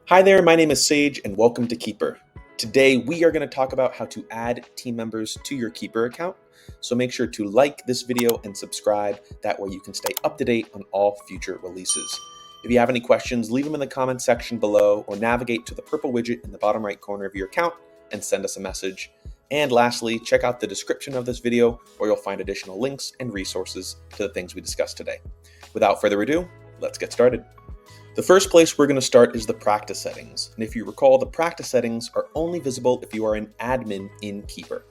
Hi there, my name is Sage and welcome to Keeper. Today we are going to talk about how to add team members to your Keeper account. So make sure to like this video and subscribe, that way you can stay up to date on all future releases. If you have any questions, leave them in the comments section below or navigate to the purple widget in the bottom right corner of your account and send us a message. And lastly, check out the description of this video where you'll find additional links and resources to the things we discussed today. Without further ado, let's get started. The first place we're going to start is the practice settings. And if you recall, the practice settings are only visible if you are an admin in Keeper.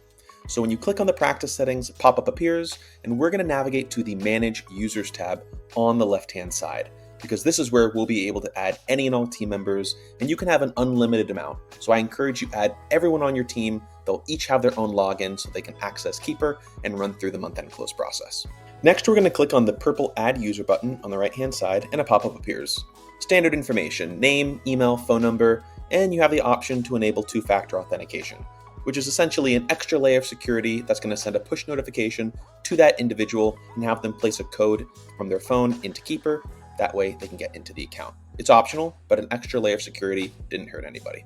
So when you click on the practice settings, a pop-up appears, and we're going to navigate to the Manage Users tab on the left-hand side, because this is where we'll be able to add any and all team members, and you can have an unlimited amount. So I encourage you to add everyone on your team. They'll each have their own login so they can access Keeper and run through the month-end close process. Next, we're going to click on the purple Add User button on the right-hand side, and a pop-up appears. Standard information, name, email, phone number, and you have the option to enable two-factor authentication, which is essentially an extra layer of security that's going to send a push notification to that individual and have them place a code from their phone into Keeper. That way they can get into the account. It's optional, but an extra layer of security didn't hurt anybody.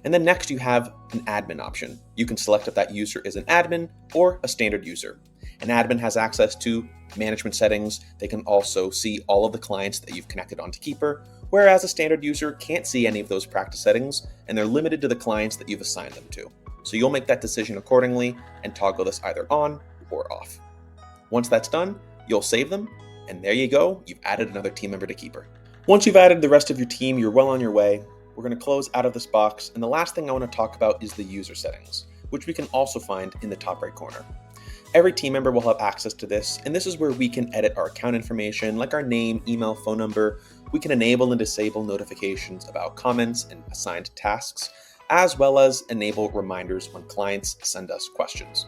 And then next you have an admin option. You can select if that user is an admin or a standard user. An admin has access to management settings. They can also see all of the clients that you've connected onto Keeper, whereas a standard user can't see any of those practice settings, and they're limited to the clients that you've assigned them to. So you'll make that decision accordingly and toggle this either on or off. Once that's done, you'll save them, and there you go, you've added another team member to Keeper. Once you've added the rest of your team, you're well on your way. We're going to close out of this box, and the last thing I want to talk about is the user settings, which we can also find in the top right corner. Every team member will have access to this, and this is where we can edit our account information, like our name, email, phone number. We can enable and disable notifications about comments and assigned tasks, as well as enable reminders when clients send us questions.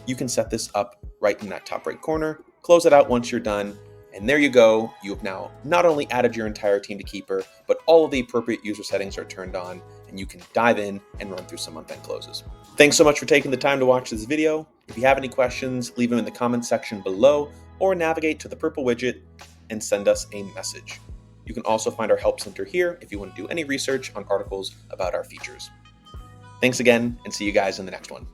You can set this up right in that top right corner, close it out once you're done, and there you go. You have now not only added your entire team to Keeper, but all of the appropriate user settings are turned on, and you can dive in and run through some month-end closes. Thanks so much for taking the time to watch this video. If you have any questions, leave them in the comments section below or navigate to the purple widget and send us a message. You can also find our help center here if you want to do any research on articles about our features. Thanks again, and see you guys in the next one.